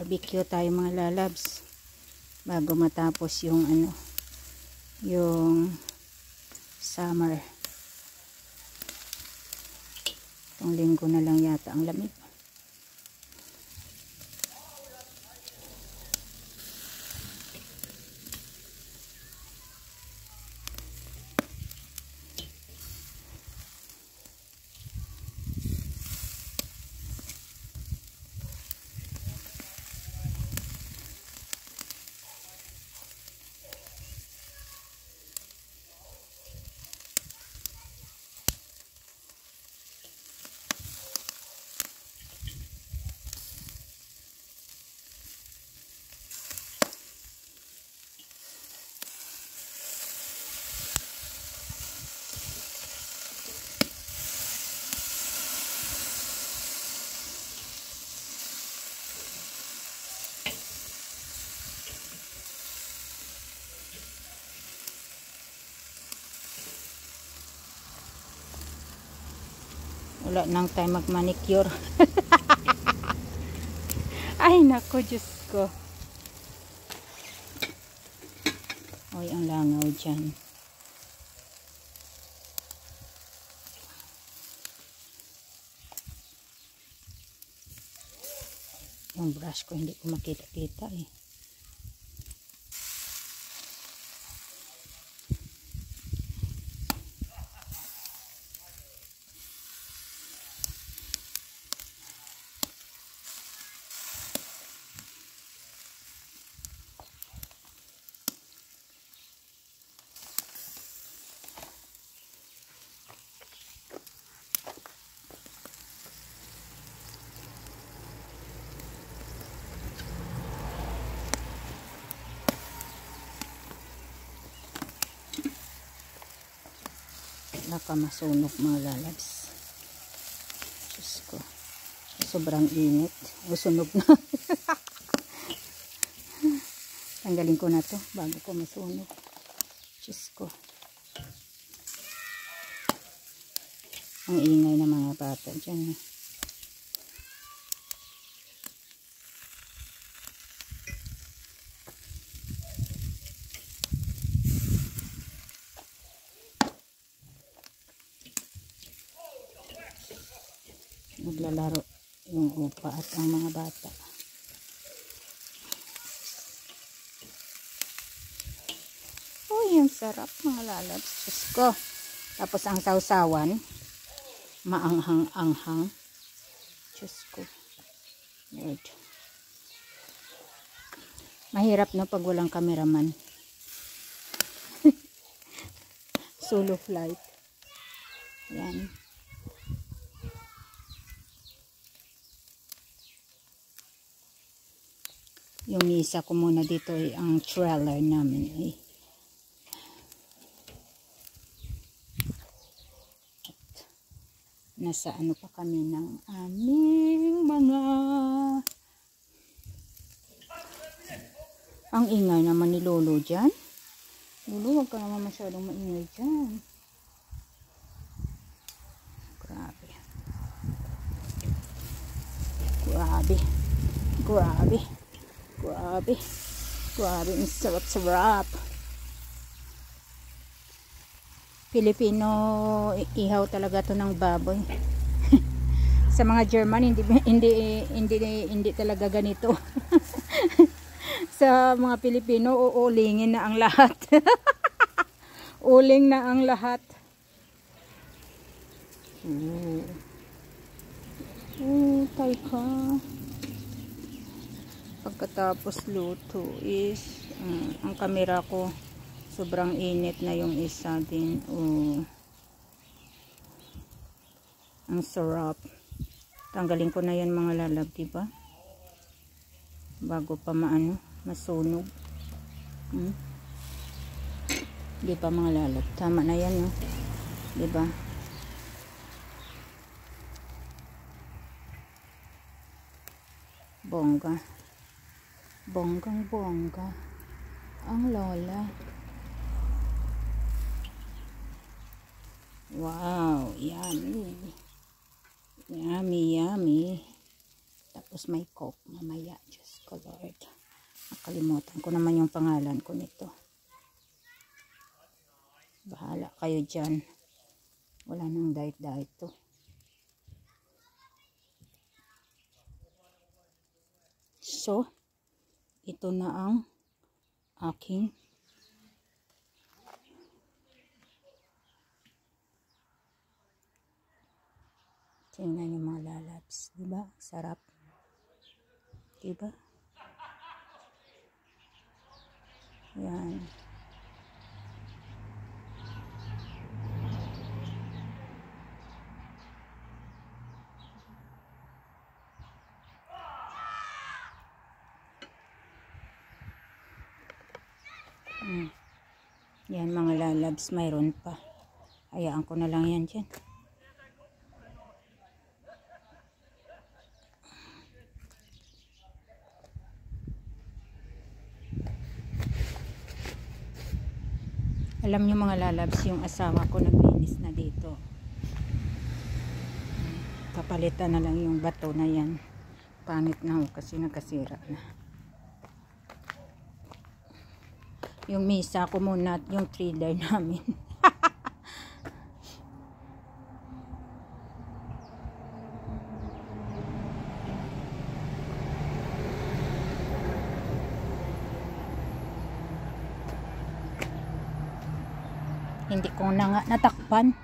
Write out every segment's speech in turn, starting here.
Barbecue tayo mga lalabs. Bago matapos yung ano, yung summer. Itong linggo na lang yata ang lamig. Wala nang time mag-manicure. Ay, nako, Diyos ko. Oy, ang langaw dyan. Yung brush ko, hindi ko makita-kita eh. Nakamasunog mga lalabs. Diyos ko. Sobrang init. O, sunog na. Tanggalin ko na to bago ko masunog. Diyos ko. Ang ingay ng mga bata dyan. Naglalaro yung upa at ang mga bata. Oh, yung sarap mga lalabs. Diyos ko. Tapos ang sausawan, maanghang-anghang. Diyos ko. Lord. Mahirap no pag walang cameraman. Solo flight. Yan. Yung isa ko muna dito ay ang trailer namin eh. At nasa ano pa kami ng aming mga ang ingay naman ni Lolo dyan. Lolo, huwag ka naman masyadong maingay dyan. Grabe. Grabe. Grabe. Grabe. Grabe. Ang sarap-sarap. Pilipino ihaw talaga to ng baboy. Sa mga German hindi talaga ganito. Sa mga Pilipino uulingin na ang lahat. Uling na ang lahat. Tay ka. Pagkatapos luto is ang kamera ko sobrang init na yung isa din. Ang sarap. Tanggalin ko na yan mga lalab, diba? Bago pa masunog. Di pa mga lalab. Tama na yan, no? Diba? Bongga. Bonggang bongga. Ang lola. Wow, yummy. Yummy, yummy. Tapos may Coke mamaya. Diyos ko Lord. Nakalimutan ko naman yung pangalan ko nito. Bahala kayo dyan. Wala nang diet to. So, ito na ang aking tingnan yung mga lalabs. Diba? Sarap. Diba? Yan. Yan mga lalabs, mayroon pa. Hayaan ko na lang yan dyan. Alam nyo mga lalabs, yung asawa ko naglinis na dito. Kapalitan na lang yung bato na yan. Pangit na ho kasi nakasira na. Yung misa ko muna at yung thriller namin. Hindi ko na nga natakpan.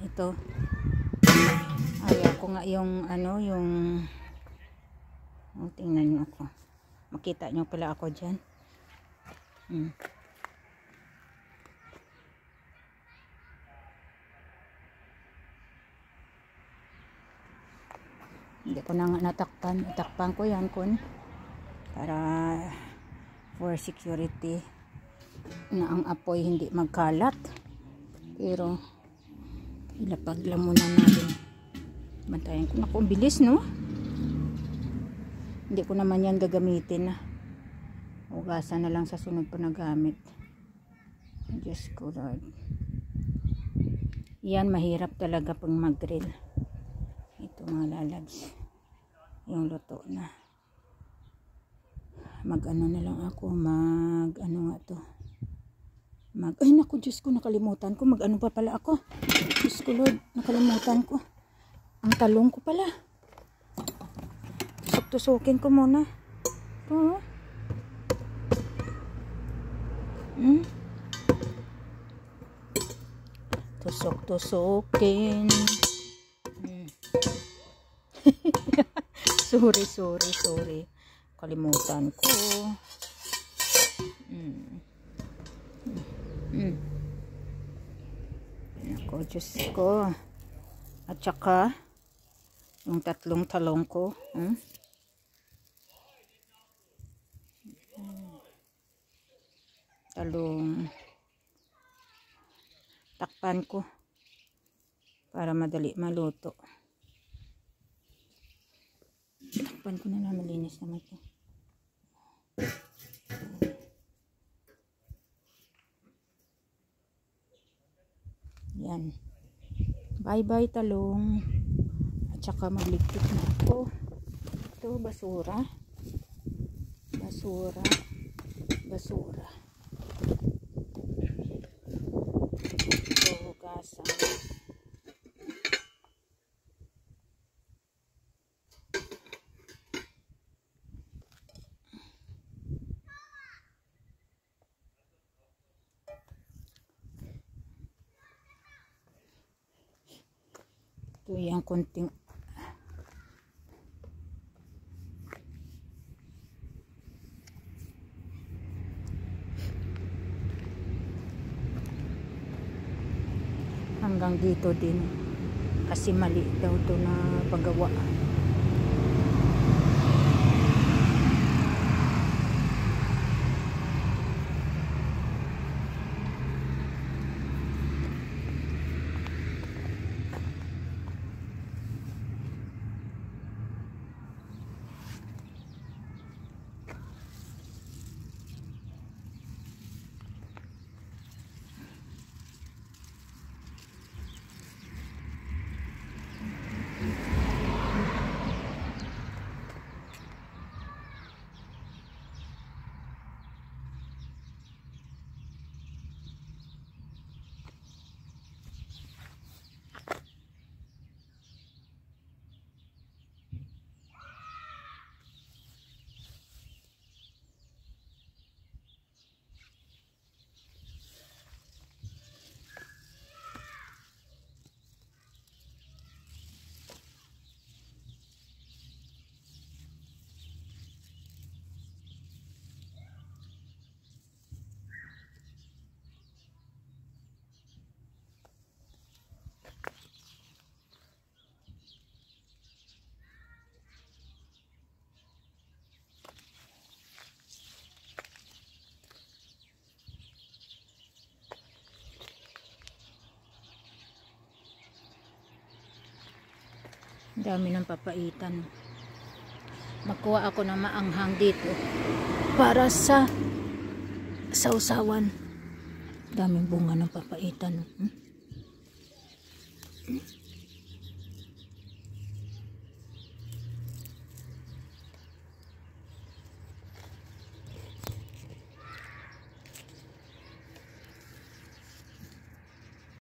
Ito. Ayaw ko nga yung ano, yung tingnan nyo ako. Makita nyo pala ako dyan. Hindi ko na nga natakpan. Itakpan ko yan kun para for security na ang apoy hindi magkalat. Pero ilapag lang muna natin. Bantayan ko. Naku, bilis no? Hindi ko naman yan gagamitin na. Hugasan na lang sa sunod pa na gamit. Diyos ko Lord. Yan mahirap talaga pang mag-grill. Ito mga lalabs. Yung luto na. Mag-ano na lang ako. Mag-ano nga to. Ay naku, Diyos ko, nakalimutan ko. Mag-ano pa pala ako. Diyos ko Lord, nakalimutan ko. Ang talong ko pala. Tusok-tusukin ko muna. Ito. Tusok-tusukin. Sorry. Kalimutan ko. Ako, Diyos ko. At saka, yung 3 talong ko. Talong. Takpan ko. Para madali maluto. Takpan ko na lang, malinis naman ito. Yan. Bye-bye talong. At saka magligpit na ako. Ito, basura. Ito, hugasan. Ito yung konting hanggang dito din kasi mali daw to na paggawa. Dami ng papaitan. Magkuha ako ng maanghang dito para sa sausawan. Daming bunga ng papaitan.